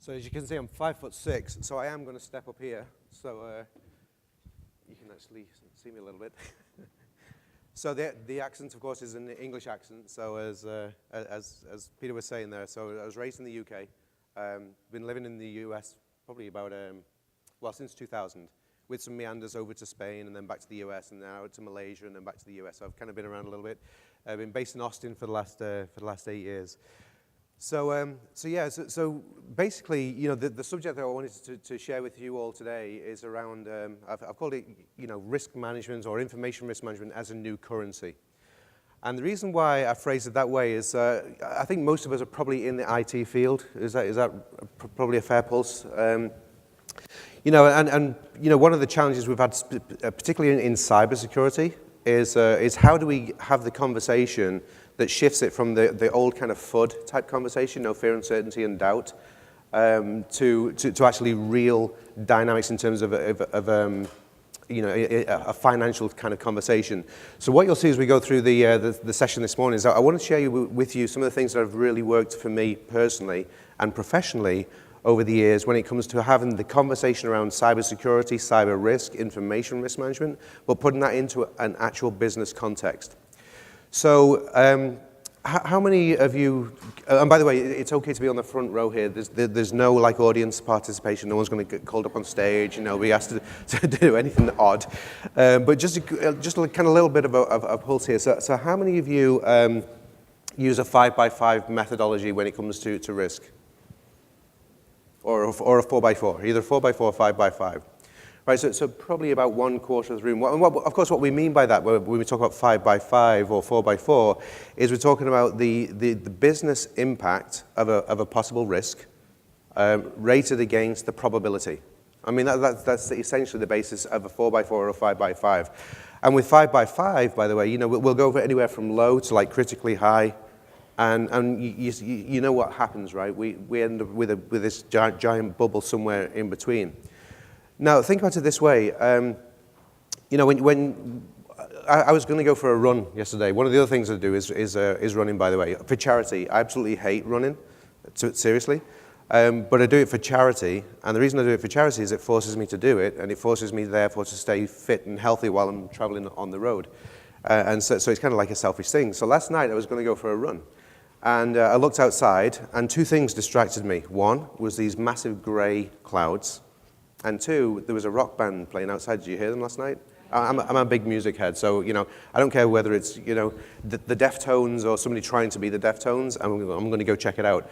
So as you can see, I'm 5'6", so I am going to step up here, so you can actually see me a little bit. So the accent, of course, is an English accent. So as Peter was saying there, so I was raised in the UK, been living in the US probably about well, since 2000, with some meanders over to Spain and then back to the US and now to Malaysia and then back to the US. So I've kind of been around a little bit. I've been based in Austin for the last 8 years. So so basically, you know, the subject that I wanted to share with you all today is around, I've called it, you know, risk management or information risk management as a new currency. And the reason why I phrased it that way is I think most of us are probably in the IT field. Is that probably a fair pulse? You know, and you know, one of the challenges we've had, particularly in cybersecurity, is how do we have the conversation that shifts it from the old kind of FUD type conversation, no fear, uncertainty, and doubt, to actually real dynamics in terms of you know, a financial kind of conversation. So what you'll see as we go through the session this morning is I want to share with you some of the things that have really worked for me personally and professionally over the years when it comes to having the conversation around cybersecurity, cyber risk, information risk management, but putting that into an actual business context. So how many of you, and by the way, it's okay to be on the front row here. There's no like audience participation. No one's going to get called up on stage, you know, be asked to do anything odd. But just kind of a little bit of a pulse here. So how many of you use a 5x5 methodology when it comes to risk? Or a 4x4, either 4x4 or 5x5. Right, so probably about 1/4 of the room. Of course, what we mean by that when we talk about 5x5 or 4x4 is we're talking about the business impact of a possible risk rated against the probability. I mean, that's essentially the basis of a 4x4 or a 5x5. And with 5x5, by the way, you know, we'll go over anywhere from low to like critically high. And you know what happens, right? We end up with this giant bubble somewhere in between. Now, think about it this way. You know, when I was going to go for a run yesterday, one of the other things I do is running, by the way, for charity. I absolutely hate running, seriously. But I do it for charity. And the reason I do it for charity is it forces me to do it, and it forces me, therefore, to stay fit and healthy while I'm traveling on the road. And so it's kind of like a selfish thing. So last night, I was going to go for a run. And I looked outside, and two things distracted me. One was these massive gray clouds. And two, there was a rock band playing outside. Did you hear them last night? I'm a big music head, so, you know, I don't care whether it's, you know, the Deftones or somebody trying to be the Deftones. I'm going to go check it out.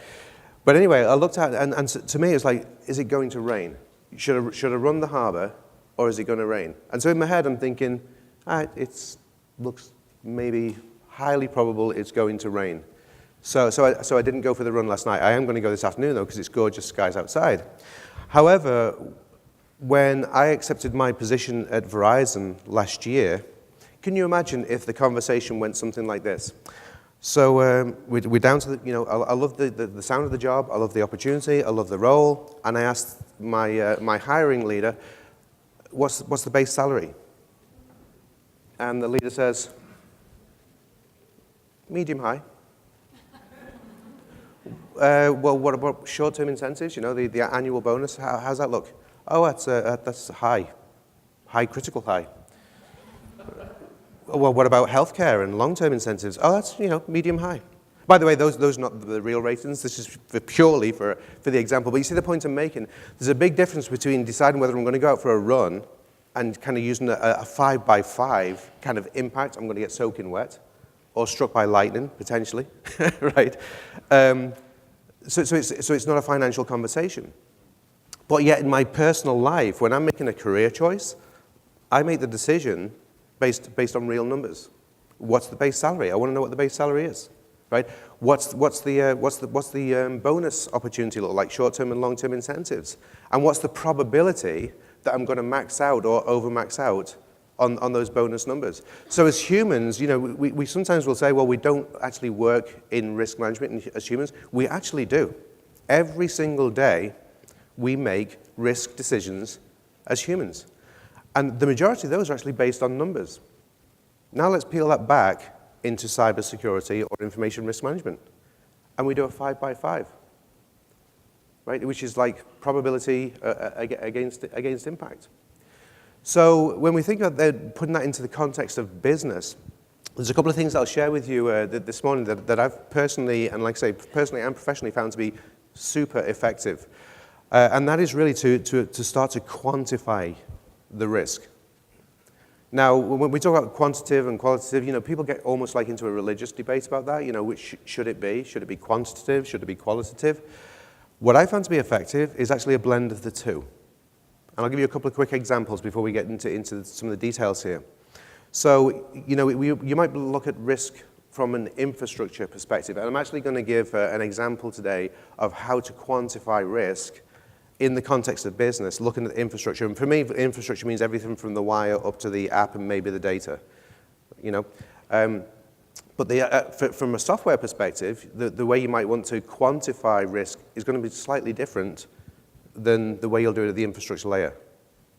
But anyway, I looked out, and to me, it's like, is it going to rain? Should I run the harbor, or is it going to rain? And so in my head, I'm thinking, it looks maybe highly probable it's going to rain. So I didn't go for the run last night. I am going to go this afternoon, though, because it's gorgeous skies outside. However, when I accepted my position at Verizon last year, can you imagine if the conversation went something like this? So we're down to the, you know, I love the sound of the job, I love the opportunity, I love the role, and I asked my hiring leader, what's the base salary? And the leader says, medium high. Well, what about short-term incentives? You know, the annual bonus. How's that look? Oh, that's high critical high. Well, what about healthcare and long-term incentives? Oh, that's, you know, medium high. By the way, those are not the real ratings. This is purely for the example. But you see the point I'm making. There's a big difference between deciding whether I'm going to go out for a run and kind of using a 5x5 kind of impact. I'm going to get soaking wet, or struck by lightning potentially, right? So it's not a financial conversation. But yet in my personal life, when I'm making a career choice, I make the decision based on real numbers. What's the base salary? I want to know what the base salary is, right? What's the bonus opportunity look like, short-term and long-term incentives? And what's the probability that I'm going to max out or over-max out on those bonus numbers? So as humans, you know, we sometimes will say, well, we don't actually work in risk management as humans. We actually do. Every single day, we make risk decisions as humans. And the majority of those are actually based on numbers. Now let's peel that back into cybersecurity or information risk management. And we do a 5x5. right? Which is like probability against impact. So when we think of putting that into the context of business, there's a couple of things I'll share with you this morning that I've personally, and like I say, personally and professionally found to be super effective. And that is really to start to quantify the risk. Now, when we talk about quantitative and qualitative, people get almost like into a religious debate about that. Which should it be? Should it be quantitative? Should it be qualitative? What I found to be effective is actually a blend of the two. And I'll give you a couple of quick examples before we get into some of the details here. So, you might look at risk from an infrastructure perspective. And I'm actually going to give an example today of how to quantify risk in the context of business, looking at the infrastructure. And for me, infrastructure means everything from the wire up to the app and maybe the data. But from a software perspective, the way you might want to quantify risk is going to be slightly different than the way you'll do it at the infrastructure layer.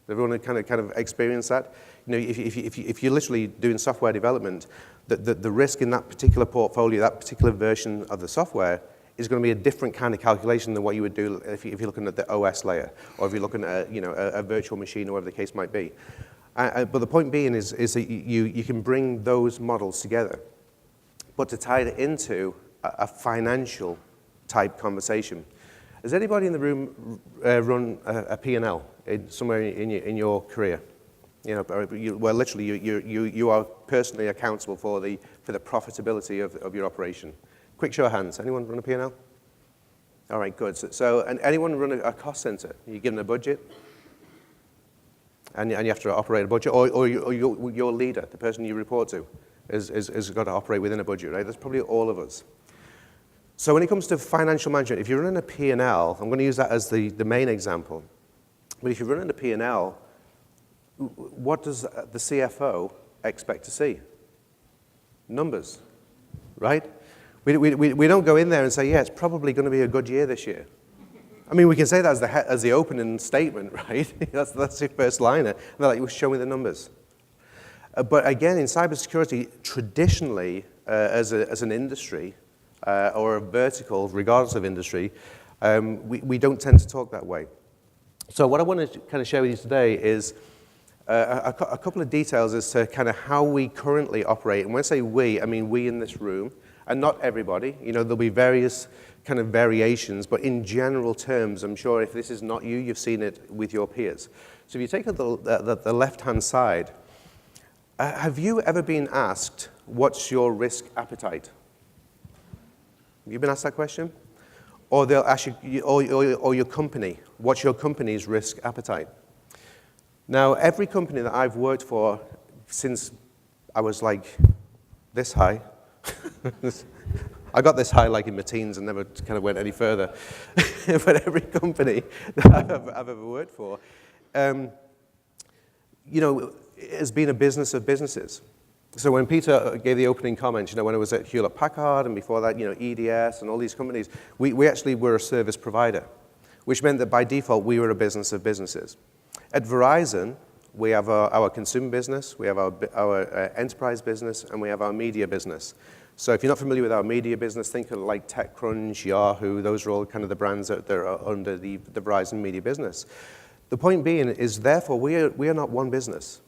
Everyone kind of experience that? If you're literally doing software development, the risk in that particular portfolio, that particular version of the software, is going to be a different kind of calculation than what you would do if you're looking at the OS layer, or if you're looking at a virtual machine, or whatever the case might be. But the point being is that you can bring those models together, but to tie it into a financial type conversation. Has anybody in the room run a P&L somewhere in your career? Well, literally, you are personally accountable for the profitability of your operation. Quick show of hands. Anyone run a P&L? All right, good. So anyone run a cost center? You given a budget, and you have to operate a budget, or your leader, the person you report to, has got to operate within a budget, right? That's probably all of us. So when it comes to financial management, if you're running a P&L, I'm going to use that as the main example. But if you're running a P&L, what does the CFO expect to see? Numbers, right? We don't go in there and say, yeah, it's probably going to be a good year this year. I mean, we can say that as the opening statement, right? that's your first liner. And they're like, well, show me the numbers. But again, in cybersecurity, traditionally, as an industry, or a vertical, regardless of industry, we don't tend to talk that way. So what I want to kind of share with you today is a couple of details as to kind of how we currently operate. And when I say we, I mean we in this room, and not everybody. There'll be various kind of variations, but in general terms, I'm sure if this is not you, you've seen it with your peers. So if you take the left-hand side, have you ever been asked, what's your risk appetite? Have you been asked that question? Or they'll ask you, or your company, what's your company's risk appetite? Now, every company that I've worked for since I was like this high, I got this high like in my teens and never kind of went any further, but every company that I've ever worked for, has been a business of businesses. So when Peter gave the opening comments, when I was at Hewlett-Packard and before that, EDS and all these companies, we actually were a service provider, which meant that by default, we were a business of businesses. At Verizon, we have our consumer business, we have our enterprise business, and we have our media business. So if you're not familiar with our media business, think of like TechCrunch, Yahoo, those are all kind of the brands that are under the Verizon media business. The point being is, therefore, we are not one business.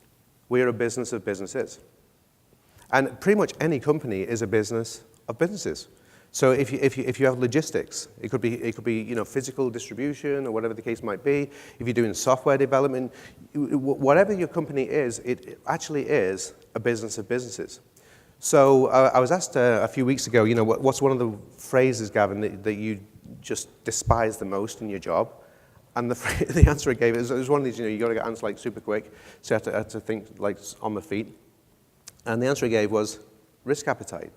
We are a business of businesses. And pretty much any company is a business of businesses. So if you have logistics, it could be physical distribution or whatever the case might be. If you're doing software development, whatever your company is, it actually is a business of businesses. So I was asked a few weeks ago, what's one of the phrases, Gavin, that you just despise the most in your job? And the answer I gave it was one of these, you got to get answers like super quick, so I had to think like on my feet. And the answer I gave was risk appetite.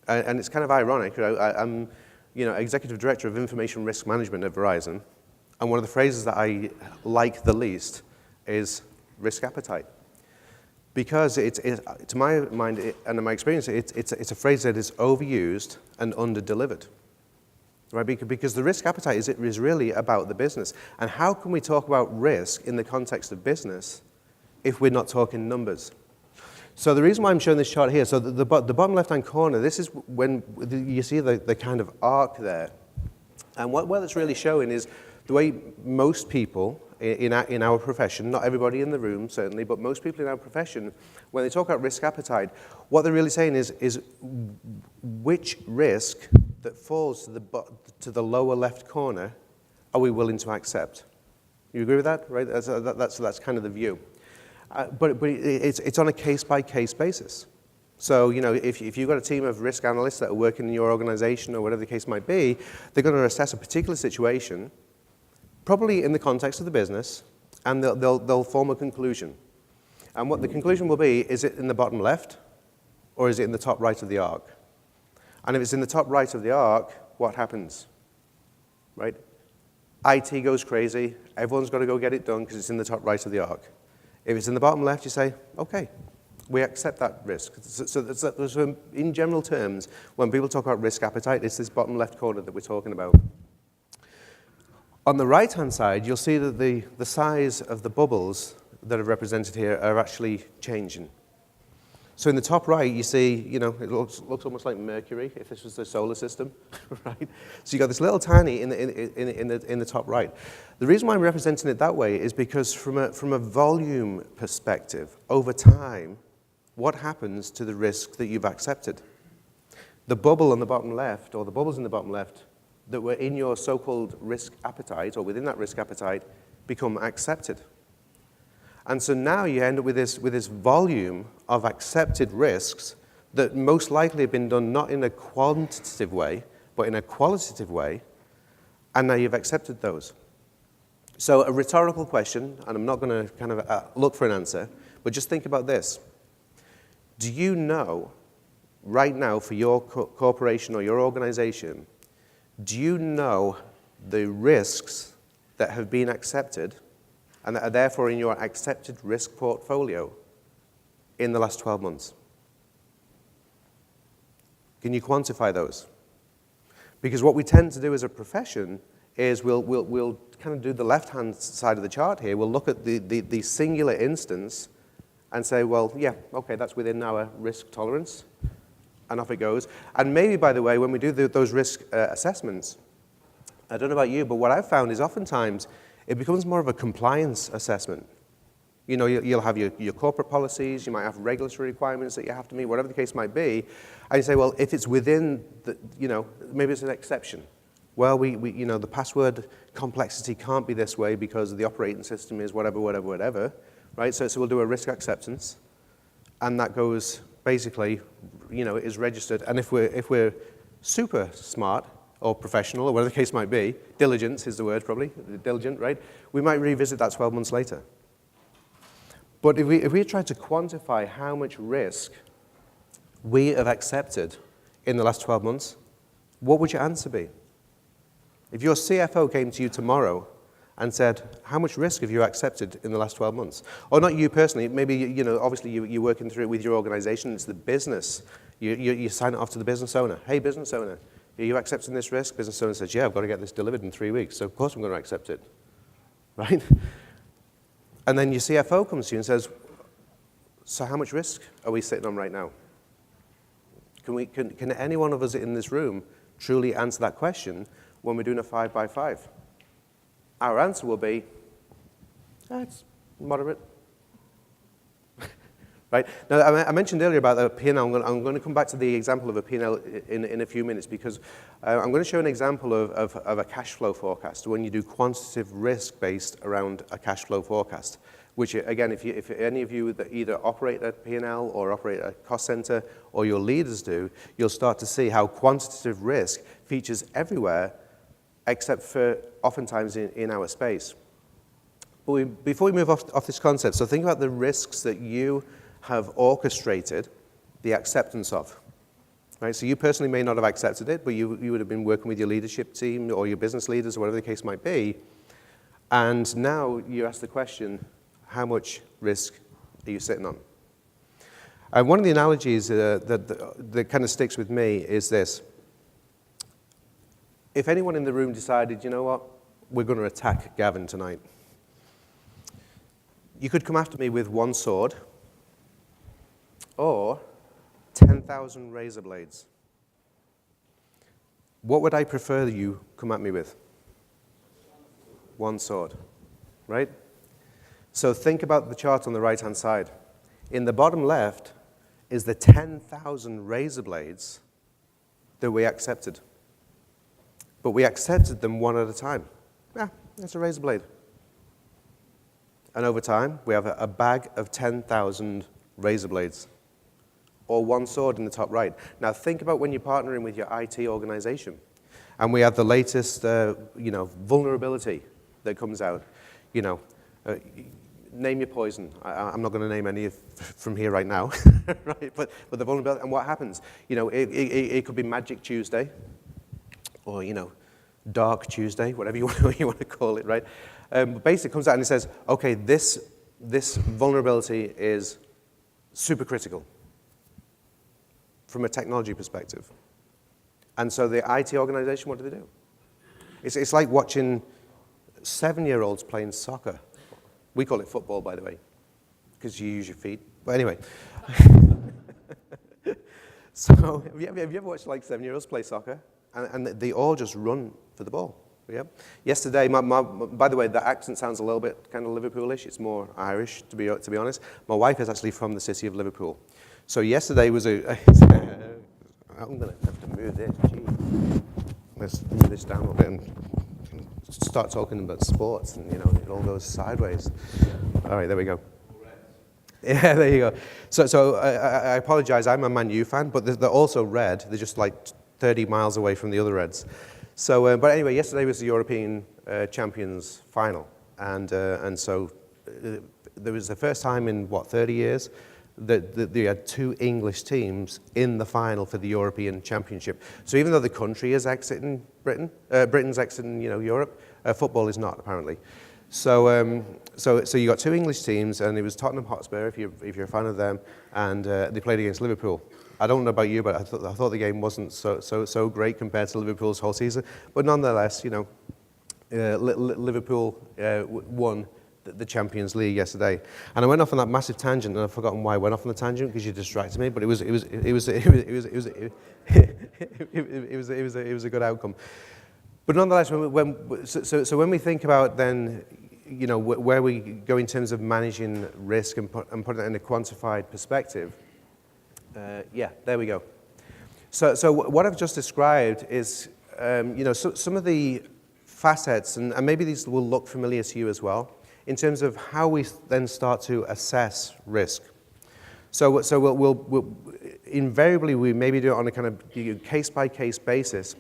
And it's kind of ironic. I'm executive director of information risk management at Verizon, and one of the phrases that I like the least is risk appetite. Because to my mind and in my experience, it's a phrase that is overused and under-delivered. Right? Because the risk appetite is really about the business. And how can we talk about risk in the context of business if we're not talking numbers? So the reason why I'm showing this chart here, so the bottom left-hand corner, this is when you see the kind of arc there. And what that's really showing is the way most people in our profession, not everybody in the room certainly, but most people in our profession, when they talk about risk appetite, what they're really saying is which risk that falls to the lower left corner are we willing to accept? You agree with that, right? That's kind of the view. But it's on a case-by-case basis. So, you know, if you've got a team of risk analysts that are working in your organization or whatever the case might be, they're going to assess a particular situation, probably in the context of the business, and they'll form a conclusion. And what the conclusion will be, is it in the bottom left, or is it in the top right of the arc? And if it's in the top right of the arc, what happens? Right? IT goes crazy, everyone's got to go get it done because it's in the top right of the arc. If it's in the bottom left, you say, okay, we accept that risk. So in general terms, when people talk about risk appetite, it's this bottom left corner that we're talking about. On the right-hand side, you'll see that the size of the bubbles that are represented here are actually changing. So in the top right, you see, you know, it looks almost like Mercury, if this was the solar system, right? So you've got this little tiny in the top right. The reason why I'm representing it that way is because from a volume perspective, over time, what happens to the risk that you've accepted? The bubble on the bottom left, or the bubbles in the bottom left, that were in your so-called risk appetite, or within that risk appetite, become accepted. And so now you end up with this volume of accepted risks that most likely have been done not in a quantitative way, but in a qualitative way, and now you've accepted those. So a rhetorical question, and I'm not going to kind of look for an answer, but just think about this. Do you know, right now, for your corporation or your organization, do you know the risks that have been accepted and that are therefore in your accepted risk portfolio in the last 12 months? Can you quantify those? Because what we tend to do as a profession is we'll kind of do the left-hand side of the chart here. We'll look at the singular instance and say, well, yeah, okay, that's within our risk tolerance, and off it goes. And maybe, by the way, when we do those risk assessments, I don't know about you, but what I've found is oftentimes it becomes more of a compliance assessment. You know, you'll have your corporate policies, you might have regulatory requirements that you have to meet, whatever the case might be, and you say, well, if it's within the, you know, maybe it's an exception. Well, you know, the password complexity can't be this way because the operating system is whatever, right? So we'll do a risk acceptance, and that goes basically, you know, is registered. And if we're super smart or professional or whatever the case might be, diligence is the word probably, diligent, right? We might revisit that 12 months later. But if we try to quantify how much risk we have accepted in the last 12 months, what would your answer be? If your CFO came to you tomorrow and said, how much risk have you accepted in the last 12 months? Or not you personally, maybe, you know, obviously you're working through it with your organization, it's the business. You sign it off to the business owner. Hey, business owner, are you accepting this risk? Business owner says, yeah, I've got to get this delivered in 3 weeks, so of course I'm going to accept it, right? And then your CFO comes to you and says, so how much risk are we sitting on right now? Can any one of us in this room truly answer that question when we're doing a 5x5? Our answer will be, it's moderate. Right? Now, I mentioned earlier about the P&L. I'm going to come back to the example of a P&L in a few minutes because I'm going to show an example of a cash flow forecast when you do quantitative risk based around a cash flow forecast, which, again, if any of you that either operate a P&L or operate a cost center or your leaders do, you'll start to see how quantitative risk features everywhere except for oftentimes in our space. But before we move off this concept, so think about the risks that you have orchestrated the acceptance of. Right? So you personally may not have accepted it, but you would have been working with your leadership team or your business leaders or whatever the case might be. And now you ask the question, how much risk are you sitting on? And one of the analogies that kind of sticks with me is this. If anyone in the room decided, you know what, we're going to attack Gavin tonight, you could come after me with one sword or 10,000 razor blades. what would I prefer you come at me with? One sword, right? So think about the chart on the right-hand side. In the bottom left is the 10,000 razor blades that we accepted. But we accepted them one at a time. Yeah, it's a razor blade. And over time, we have a bag of 10,000 razor blades, or one sword in the top right. Now think about when you're partnering with your IT organization, and we have the latest, vulnerability that comes out. Name your poison. I'm not going to name any from here right now, right? But the vulnerability, and what happens? It could be Magic Tuesday, or Dark Tuesday, whatever you want to call it, right? Basically, it comes out and it says, okay, this vulnerability is super critical from a technology perspective. And so the IT organization, what do? It's like watching 7-year-olds playing soccer. We call it football, by the way, because you use your feet. But anyway. So have you ever watched like 7-year-olds play soccer? And they all just run for the ball. Yeah. Yesterday, by the way, the accent sounds a little bit kind of Liverpoolish. It's more Irish, to be honest. My wife is actually from the city of Liverpool. So yesterday was I'm going to have to move this. Gee. Let's move this down a bit and start talking about sports, and it all goes sideways. All right, there we go. Yeah, there you go. So I apologize. I'm a Man U fan, but they're also red. They're just like 30 miles away from the other Reds. So, but anyway, yesterday was the European Champions final, and so there was the first time in 30 years that they had 2 English teams in the final for the European Championship. So even though the country is exiting Britain's exiting Europe, football is not apparently. So you got 2 English teams, and it was Tottenham Hotspur, if you're a fan of them, and they played against Liverpool. I don't know about you, but I thought the game wasn't so great compared to Liverpool's whole season. But nonetheless, Liverpool won the Champions League yesterday. And I went off on that massive tangent, and I've forgotten why I went off on the tangent, because you distracted me. But it was a good outcome. But nonetheless, when we think about then, where we go in terms of managing risk and putting it in a quantified perspective. There we go. So what I've just described is, some of the facets, and maybe these will look familiar to you as well, in terms of how we then start to assess risk. So we'll invariably, we maybe do it on a kind of case-by-case basis.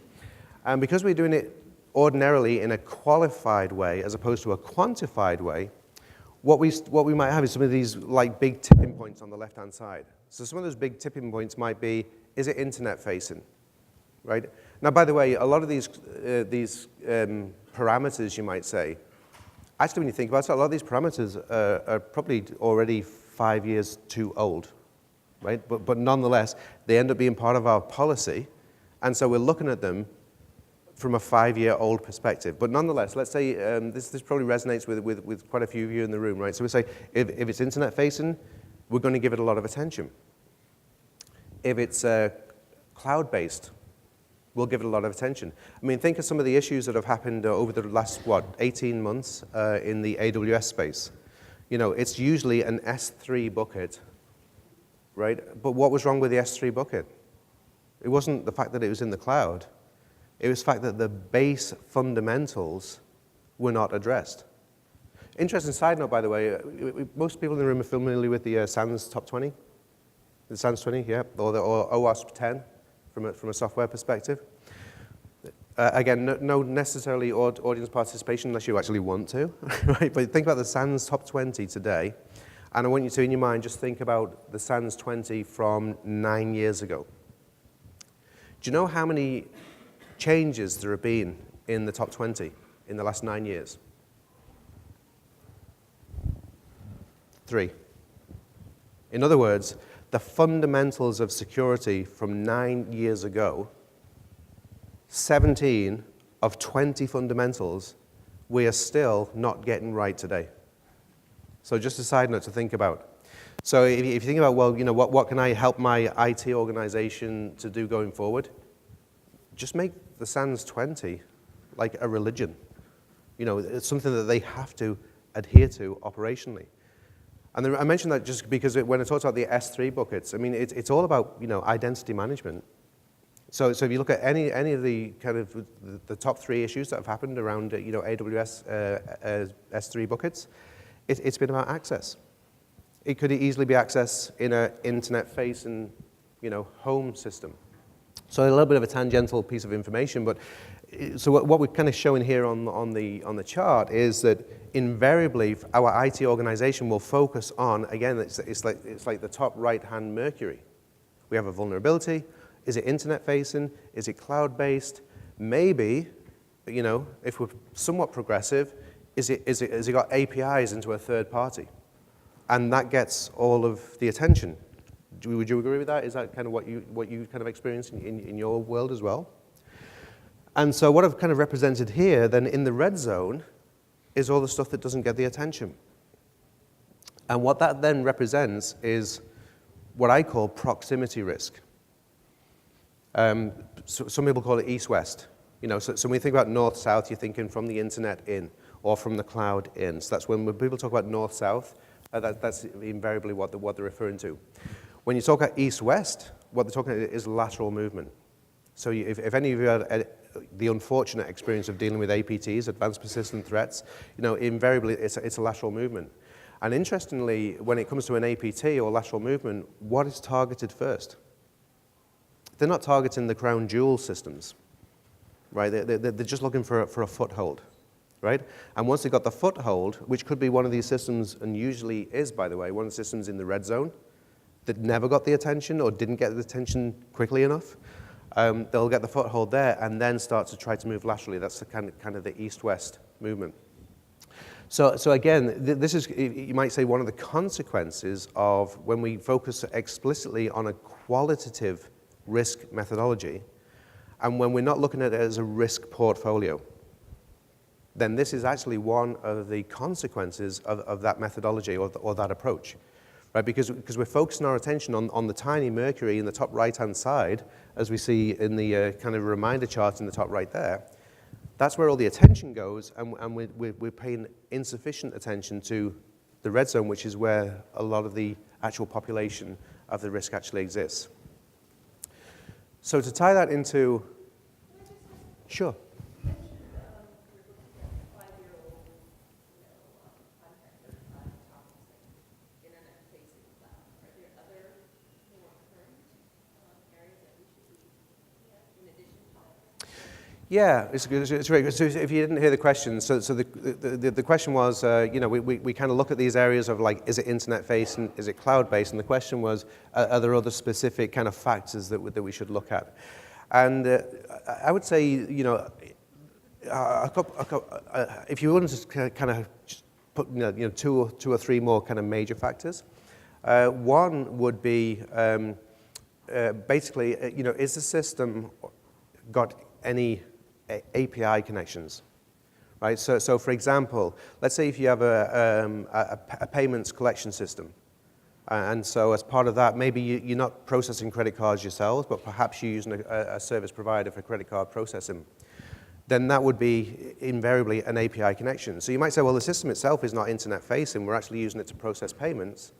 And because we're doing it ordinarily in a qualified way as opposed to a quantified way, what we might have is some of these like big tipping points on the left-hand side. So some of those big tipping points might be, is it internet-facing, right? Now, by the way, a lot of these parameters, you might say, actually, when you think about it, a lot of these parameters are probably already 5 years too old, right? But nonetheless, they end up being part of our policy, and so we're looking at them from a 5-year-old perspective. But nonetheless, let's say this probably resonates with quite a few of you in the room, right? So we say, if it's internet-facing, we're going to give it a lot of attention. If it's cloud-based, we'll give it a lot of attention. I mean, think of some of the issues that have happened over the last, 18 months in the AWS space. It's usually an S3 bucket, right? But what was wrong with the S3 bucket? It wasn't the fact that it was in the cloud. It was the fact that the base fundamentals were not addressed. Interesting side note, by the way, most people in the room are familiar with the SANS Top 20? The SANS 20, yeah, or OWASP 10 from a software perspective. Again, no necessarily audience participation unless you actually want to, right? But think about the SANS Top 20 today, and I want you to, in your mind, just think about the SANS 20 from 9 years ago. Do you know how many changes there have been in the top 20 in the last 9 years? 3. In other words, the fundamentals of security from 9 years ago, 17 of 20 fundamentals, we are still not getting right today. So just a side note to think about. So if you think about, well, what can I help my IT organization to do going forward? Just make the SANS 20 like a religion. You know, it's something that they have to adhere to operationally. And I mentioned that just because when I talked about the S3 buckets, I mean, it's all about, you know, identity management. So if you look at any of the kind of the top 3 issues that have happened around, you know, AWS S3 buckets, it's been about access. It could easily be access in an internet-facing, you know, home system. So a little bit of a tangential piece of information, but so what we're kind of showing here on the chart is that invariably our IT organization will focus on, again, it's like the top right-hand Mercury. We have a vulnerability. Is it internet-facing? Is it cloud-based? Maybe, you know, if we're somewhat progressive, has it got APIs into a third party? And that gets all of the attention. Would you agree with that? Is that kind of what you kind of experience in your world as well? And so what I've kind of represented here then in the red zone is all the stuff that doesn't get the attention. And what that then represents is what I call proximity risk. So some people call it east-west. You know, so when you think about north-south, you're thinking from the internet in or from the cloud in. So that's when people talk about north-south, that's invariably what they're referring to. When you talk about east-west, what they're talking about is lateral movement. So if any of you had the unfortunate experience of dealing with APTs, advanced persistent threats, you know, invariably it's a lateral movement. And interestingly, when it comes to an APT or lateral movement, what is targeted first? They're not targeting the crown jewel systems, right? They're just looking for a foothold, right? And once they've got the foothold, which could be one of these systems, and usually is, by the way, one of the systems in the red zone that never got the attention or didn't get the attention quickly enough, they'll get the foothold there and then start to try to move laterally. That's the kind of the east-west movement. So again, this is, you might say, one of the consequences of when we focus explicitly on a qualitative risk methodology, and when we're not looking at it as a risk portfolio, then this is actually one of the consequences of that methodology or that approach, right? Because we're focusing our attention on the tiny Mercury in the top right-hand side, as we see in the kind of reminder chart in the top right there. That's where all the attention goes, and we're paying insufficient attention to the red zone, which is where a lot of the actual population of the risk actually exists. So to tie that into, sure. Yeah, it's very good. So if you didn't hear the question, so the question was, you know, we kind of look at these areas of like, is it internet-facing, is it cloud-based? And the question was, are there other specific kind of factors that we should look at? And I would say, you know, if you wanted to kind of put, you know, two or three more kind of major factors, one would be basically, you know, is the system got any API connections, right? So for example, let's say if you have a payments collection system, and so as part of that, maybe you're not processing credit cards yourselves, but perhaps you're using a service provider for credit card processing, then that would be invariably an API connection. So you might say, well, the system itself is not internet-facing, we're actually using it to process payments,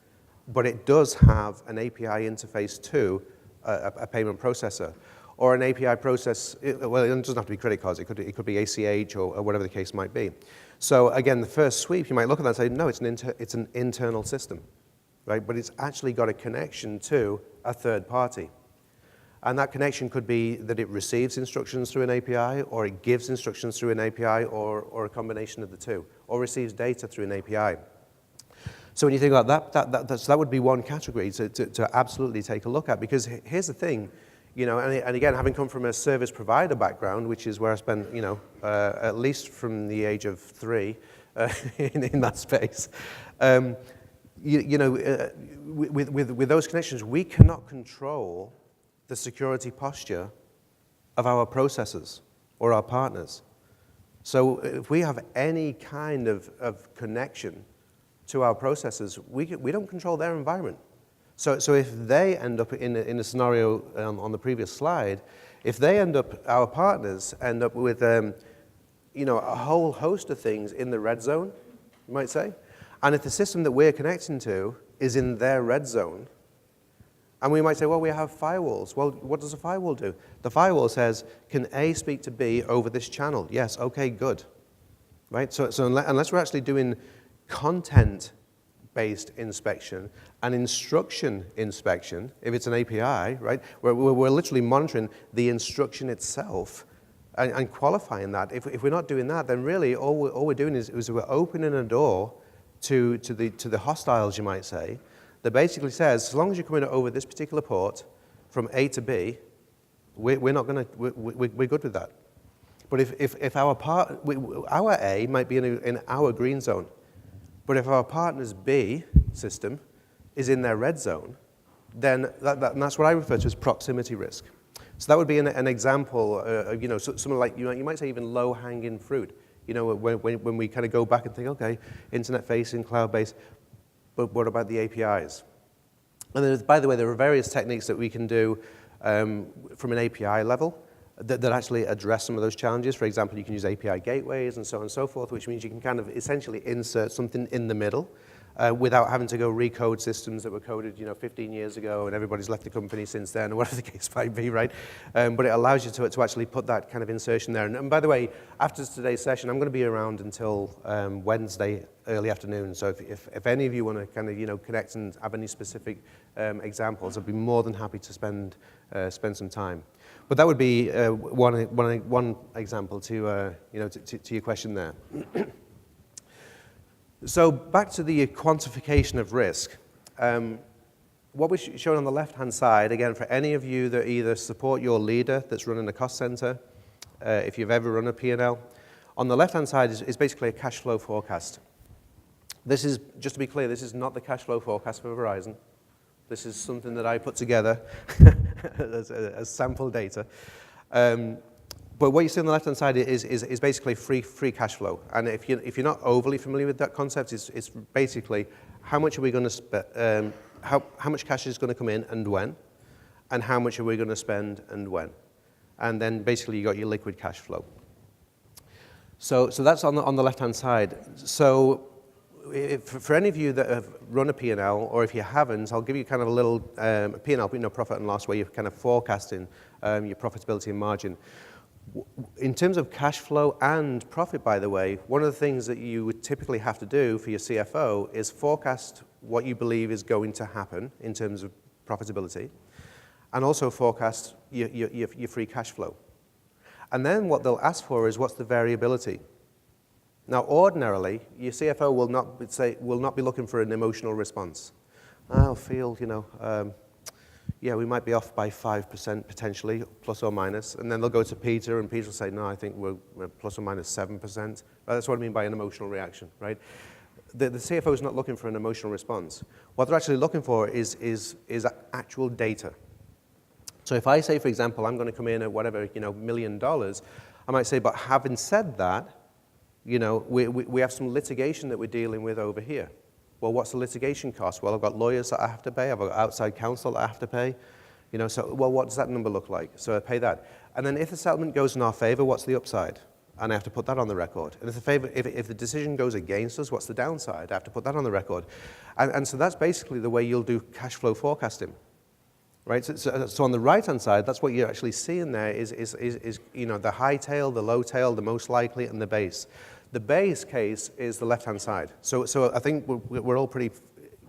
but it does have an API interface to a payment processor. Or an API process, well, it doesn't have to be credit cards, it could be ACH or whatever the case might be. So again, the first sweep, you might look at that and say, no, it's an internal system, right? But it's actually got a connection to a third party. And that connection could be that it receives instructions through an API, or it gives instructions through an API, or a combination of the two, or receives data through an API. So when you think about that would be one category to absolutely take a look at, because here's the thing, you know, and again, having come from a service provider background, which is where I spent, you know, at least from the age of 3 in that space, you know, with those connections, we cannot control the security posture of our processors or our partners. So if we have any kind of connection to our processors, we don't control their environment. So if they end up in a scenario on the previous slide, If they end up, our partners end up with you know, a whole host of things in the red zone, you might say, and if the system that we're connecting to is in their red zone, and we might say, well, we have firewalls. Well, what does a firewall do? The firewall says, can A speak to B over this channel? Yes, okay, good. Right? So unless we're actually doing content-based inspection and instruction inspection, if it's an API, right, we're literally monitoring the instruction itself and qualifying that. If we're not doing that, then really all we're doing is we're opening a door to the hostiles, you might say, that basically says, as long as you're coming over this particular port from A to B, we're good with that. But if our A might be in our green zone, but if our partner's B system is in their red zone, then that's what I refer to as proximity risk. So that would be an example, you know, something like, you might say even low-hanging fruit. You know, when we kind of go back and think, okay, internet-facing, cloud-based, but what about the APIs? And by the way, there are various techniques that we can do from an API level that actually address some of those challenges. For example, you can use API gateways and so on and so forth, which means you can kind of essentially insert something in the middle without having to go recode systems that were coded, you know, 15 years ago, and everybody's left the company since then, or whatever the case might be, right? But it allows you to actually put that kind of insertion there. And by the way, after today's session, I'm going to be around until Wednesday early afternoon. So if any of you want to kind of, you know, connect and have any specific examples, I'd be more than happy to spend some time. But that would be one example to you know, to your question there. So back to the quantification of risk. What we're showing on the left-hand side, again, for any of you that either support your leader that's running a cost center, if you've ever run a P&L, on the left-hand side is basically a cash flow forecast. This is, just to be clear, this is not the cash flow forecast for Verizon. This is something that I put together as sample data. But what you see on the left-hand side is basically free cash flow. And if you're not overly familiar with that concept, it's basically how much are we going to spend, how much cash is going to come in and when, and how much are we going to spend and when. And then basically you got your liquid cash flow. So that's on the left-hand side. So for any of you that have run a P&L, or if you haven't, I'll give you kind of a little P&L, you know, profit and loss, where you're kind of forecasting your profitability and margin. In terms of cash flow and profit, by the way, one of the things that you would typically have to do for your CFO is forecast what you believe is going to happen in terms of profitability, and also forecast your free cash flow. And then what they'll ask for is, what's the variability? Now, ordinarily, your CFO will not be looking for an emotional response. I'll feel, you know, yeah, we might be off by 5% potentially, plus or minus. And then they'll go to Peter, and Peter will say, no, I think we're plus or minus 7%. That's what I mean by an emotional reaction, right? The CFO is not looking for an emotional response. What they're actually looking for is actual data. So if I say, for example, I'm going to come in at whatever, you know, $1 million, I might say, but having said that, you know, we have some litigation that we're dealing with over here. Well, what's the litigation cost? Well, I've got lawyers that I have to pay. I've got outside counsel that I have to pay. You know, so, well, what does that number look like? So I pay that. And then if the settlement goes in our favor, what's the upside? And I have to put that on the record. And if the decision goes against us, what's the downside? I have to put that on the record. And so that's basically the way you'll do cash flow forecasting. Right? So on the right-hand side, that's what you're actually seeing there is you know, the high tail, the low tail, the most likely, and the base. The base case is the left-hand side. So I think we're all pretty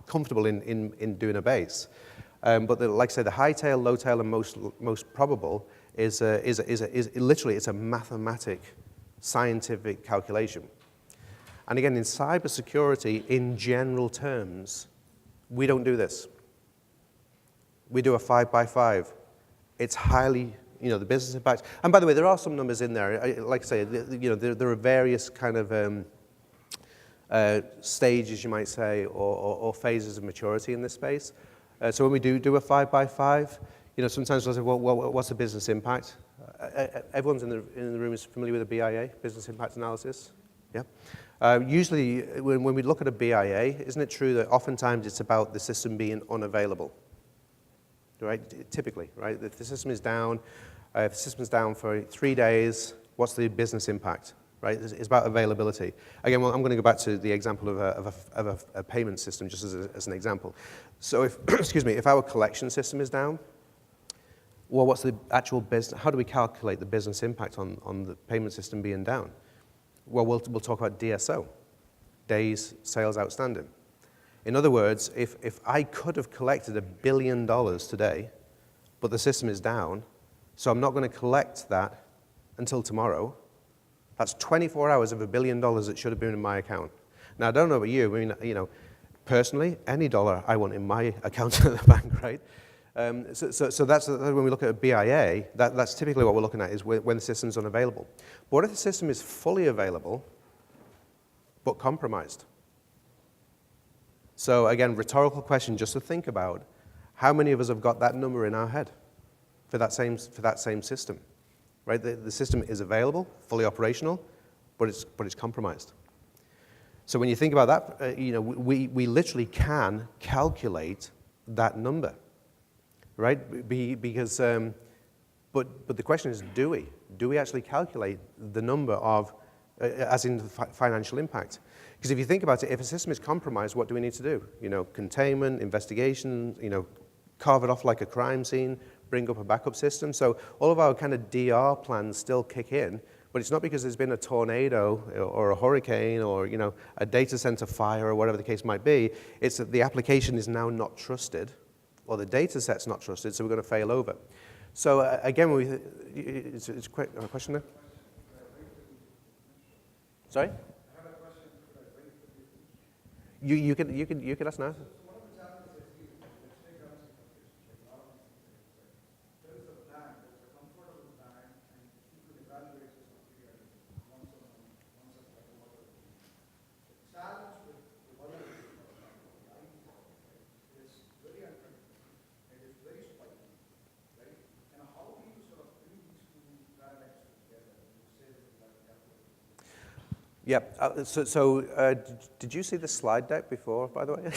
comfortable in doing a base. But like I say, the high tail, low tail, and most probable is literally, it's a mathematic, scientific calculation. And again, in cybersecurity, in general terms, we don't do this. We do a 5 by 5. It's highly, you know, the business impact. And by the way, there are some numbers in there. Like I say, you know, there are various kind of stages, you might say, or phases of maturity in this space. So when we do a 5 by 5, you know, sometimes we'll say, well, what's the business impact? Everyone's in the room is familiar with a BIA, business impact analysis. Yeah. Usually, when we look at a BIA, isn't it true that oftentimes it's about the system being unavailable? Right? Typically, right? If the system is down, If the system's down for 3 days, what's the business impact, right? It's about availability. Again, well, I'm going to go back to the example of a payment system just as an example. So if, excuse me, if our collection system is down, well, what's the actual business, how do we calculate the business impact on the payment system being down? Well, we'll talk about DSO, days sales outstanding. In other words, if I could have collected $1 billion today, but the system is down, so I'm not going to collect that until tomorrow, that's 24 hours of $1 billion that should have been in my account. Now, I don't know about you, I mean, you know, personally, any dollar I want in my account at the bank, right? So that's when we look at a BIA, that's typically what we're looking at is when the system's unavailable. But what if the system is fully available, but compromised? So again, rhetorical question just to think about, how many of us have got that number in our head for that same system, right? The system is available, fully operational, but it's compromised. So when you think about that, you know, we literally can calculate that number, right? Because, but the question is, do we? Do we actually calculate the number of, as in financial impact? Because if you think about it, if a system is compromised, what do we need to do? You know, containment, investigation, you know, carve it off like a crime scene, bring up a backup system. So all of our kind of DR plans still kick in, but it's not because there's been a tornado or a hurricane or, you know, a data center fire or whatever the case might be. It's that the application is now not trusted, or the data set's not trusted, so we're going to fail over. So again, it's a question there? Sorry? You can ask now. Yeah. Did you see the slide deck before, by the way?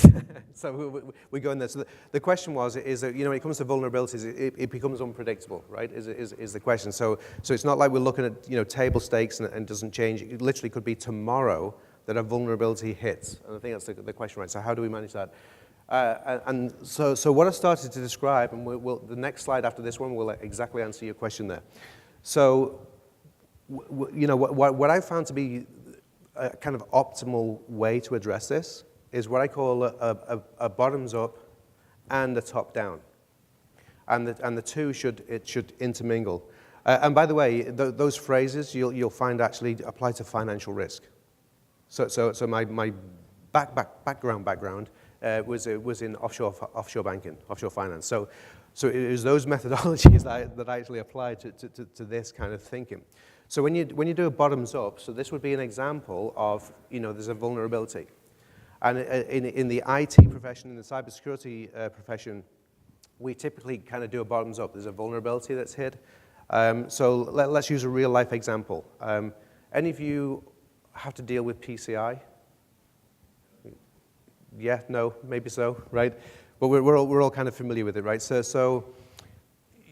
So we go in there. So the question is that, you know, when it comes to vulnerabilities, it becomes unpredictable, right? Is the question. So it's not like we're looking at, you know, table stakes and doesn't change. It literally could be tomorrow that a vulnerability hits. And I think that's the question, right? So how do we manage that? And so what I started to describe, and the next slide after this one will exactly answer your question there. So, you know, what I found to be a kind of optimal way to address this is what I call a bottoms-up and a top-down. And the two should intermingle. And by the way, those phrases you'll find actually apply to financial risk. So my background was in offshore banking, offshore finance. So it was those methodologies that I actually applied to this kind of thinking. So when you do a bottoms up, so this would be an example of, you know, there's a vulnerability. And in the IT profession, in the cybersecurity profession, we typically kind of do a bottoms up. There's a vulnerability that's hit. So let's use a real life example. Any of you have to deal with PCI? Yeah, no, maybe so, right? But we're all kind of familiar with it, right? So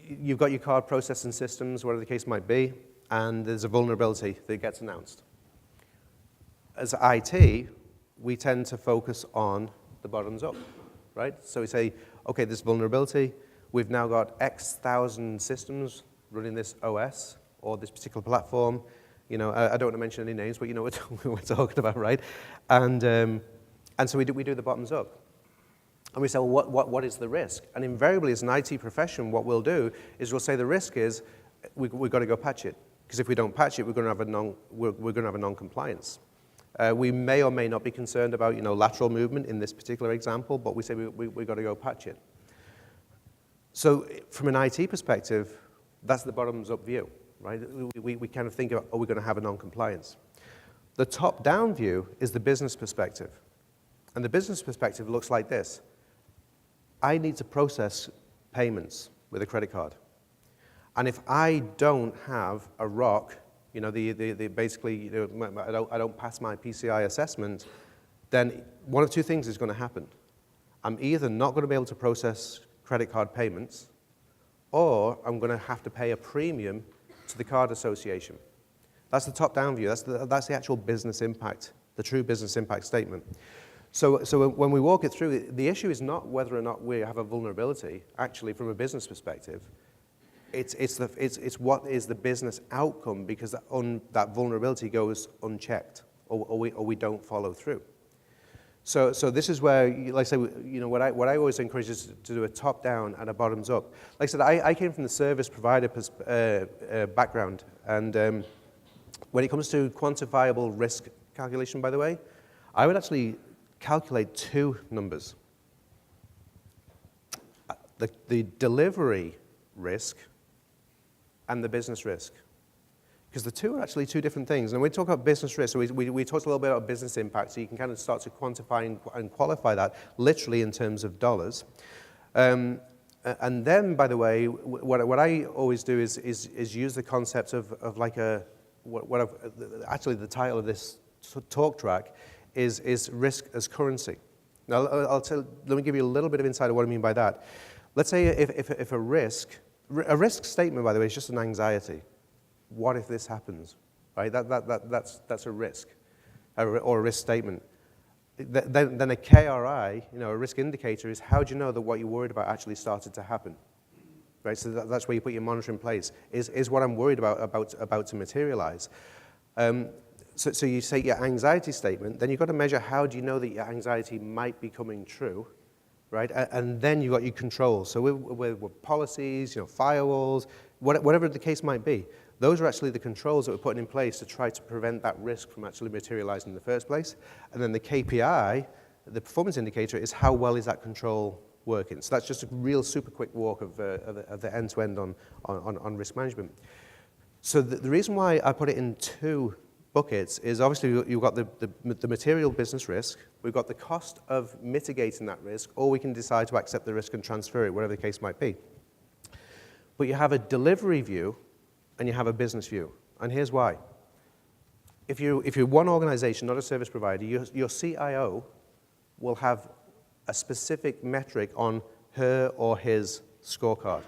you've got your card processing systems, whatever the case might be, and there's a vulnerability that gets announced. As IT, we tend to focus on the bottoms up, right? So we say, okay, this vulnerability, we've now got X thousand systems running this OS or this particular platform. You know, I don't want to mention any names, but you know what we're talking about, right? And so we do the bottoms up. And we say, well, what is the risk? And invariably, as an IT profession, what we'll do is we'll say the risk is we've got to go patch it. Because if we don't patch it, we're going to have a non-compliance. We may or may not be concerned about, you know, lateral movement in this particular example, but we say we've got to go patch it. So from an IT perspective, that's the bottoms-up view, right? We kind of think of, are we going to have a non-compliance? The top-down view is the business perspective. And the business perspective looks like this. I need to process payments with a credit card. And if I don't have a ROC, you know, basically, you know, I don't pass my PCI assessment, then one of two things is going to happen. I'm either not going to be able to process credit card payments, or I'm going to have to pay a premium to the card association. That's the top-down view. That's the actual business impact, the true business impact statement. So when we walk it through, the issue is not whether or not we have a vulnerability, actually, from a business perspective. It's what is the business outcome, because that vulnerability goes unchecked, or we don't follow through. So this is where, like I say, what I always encourage is to do a top-down and a bottoms-up. Like I said, I came from the service provider background, and when it comes to quantifiable risk calculation, by the way, I would actually calculate two numbers. The delivery risk and the business risk. Because the two are actually two different things. And when we talk about business risk, so we talked a little bit about business impact, so you can kind of start to quantify and qualify that literally in terms of dollars. And then, by the way, what I always do is use the concept of like actually the title of this talk track is risk as currency. Now, let me give you a little bit of insight of what I mean by that. Let's say if a risk statement, by the way, is just an anxiety. What if this happens, right? That's a risk, or a risk statement. Then a KRI, a risk indicator, is how do you know that what you're worried about actually started to happen, right? So that's where you put your monitor in place. Is what I'm worried about to materialize? So you say your anxiety statement, then you've got to measure how do you know that your anxiety might be coming true, right? And then you've got your controls. So with policies, firewalls, whatever the case might be. Those are actually the controls that we're putting in place to try to prevent that risk from actually materializing in the first place. And then the KPI, the performance indicator, is how well is that control working. So that's just a real super quick walk of the end-to-end on risk management. So the reason why I put it in two buckets is obviously you've got the material business risk, we've got the cost of mitigating that risk, or we can decide to accept the risk and transfer it, whatever the case might be. But you have a delivery view, and you have a business view. And here's why. If you're one organization, not a service provider, your CIO will have a specific metric on her or his scorecard.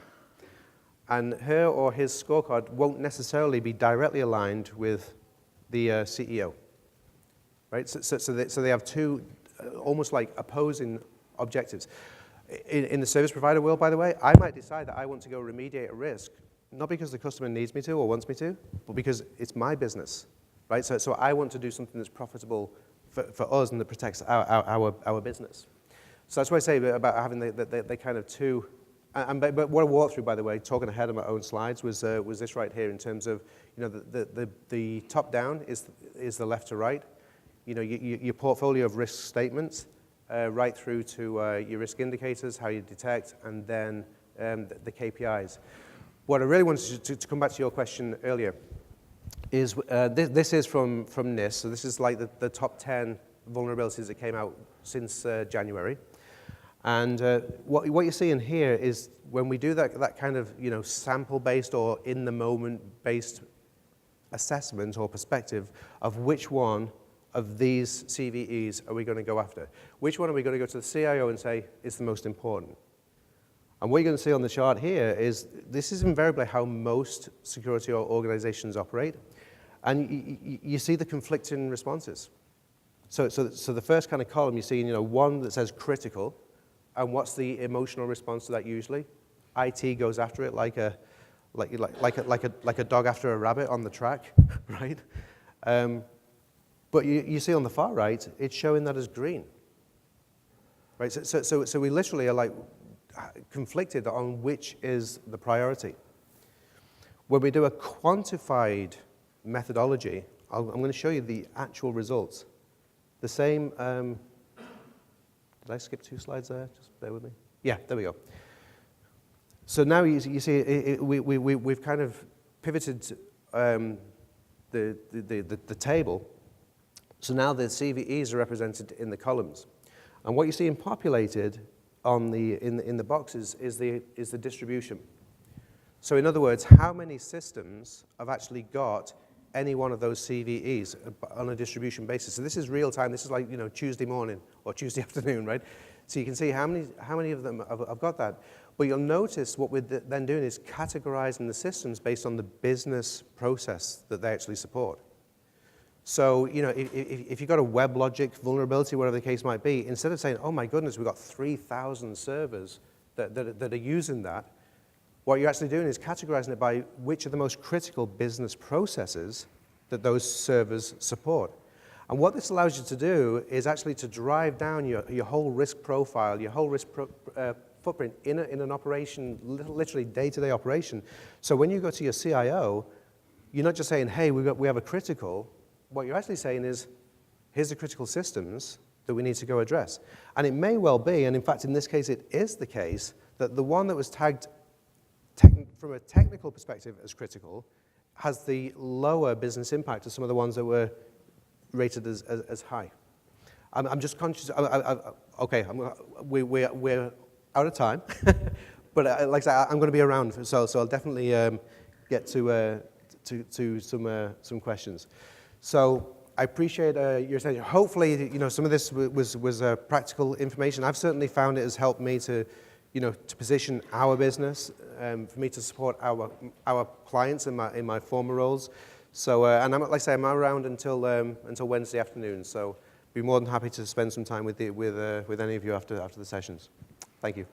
And her or his scorecard won't necessarily be directly aligned with the CEO, right? So they have two almost like opposing objectives. In the service provider world, by the way, I might decide that I want to go remediate a risk, not because the customer needs me to or wants me to, but because it's my business, right? So I want to do something that's profitable for us and that protects our business. So that's why I say about having the kind of two. But what I walked through, by the way, talking ahead of my own slides, was this right here in terms of, the top down is the left to right. Your portfolio of risk statements, right through to your risk indicators, how you detect, and then the KPIs. What I really wanted to come back to your question earlier is this is from NIST, so this is like the top 10 vulnerabilities that came out since January. And what you're seeing here is when we do that kind of sample-based or in-the-moment-based assessment or perspective of which one of these CVEs are we going to go after? Which one are we going to go to the CIO and say is the most important? And what you're going to see on the chart here is this is invariably how most security organizations operate. And you see the conflicting responses. So the first kind of column you see, one that says critical, and what's the emotional response to that usually? IT goes after it like a dog after a rabbit on the track, right? But you see on the far right, it's showing that as green, right? So we literally are like conflicted on which is the priority. When we do a quantified methodology, I'm going to show you the actual results. The same, did I skip 2 slides there? Just bear with me. Yeah, there we go. So now you see we've kind of pivoted the table. So now the CVEs are represented in the columns. And what you see populated on in the boxes is the distribution. So in other words, how many systems have actually got any one of those CVEs on a distribution basis? So this is real time. This is like Tuesday morning or Tuesday afternoon, right? So you can see how many of them have got that. But you'll notice what we're then doing is categorizing the systems based on the business process that they actually support. So, you know, if you've got a WebLogic vulnerability, whatever the case might be, instead of saying, oh my goodness, we've got 3,000 servers that are using that, what you're actually doing is categorizing it by which are the most critical business processes that those servers support. And what this allows you to do is actually to drive down your whole risk profile, your whole risk footprint in an operation, literally day-to-day operation. So when you go to your CIO, you're not just saying, hey, we have a critical. What you're actually saying is, here's the critical systems that we need to go address. And it may well be, and in fact in this case it is the case, that the one that was tagged from a technical perspective as critical has the lower business impact of some of the ones that were rated as high. I'm just conscious, okay, we're out of time, but like I said, I'm going to be around, so I'll definitely get to some questions. So I appreciate your attention. Hopefully, you know, some of this was practical information. I've certainly found it has helped me to, you know, to position our business, for me to support our clients in my former roles. So, and like I say, I'm around until Wednesday afternoon. So, be more than happy to spend some time with any of you after the sessions. Thank you.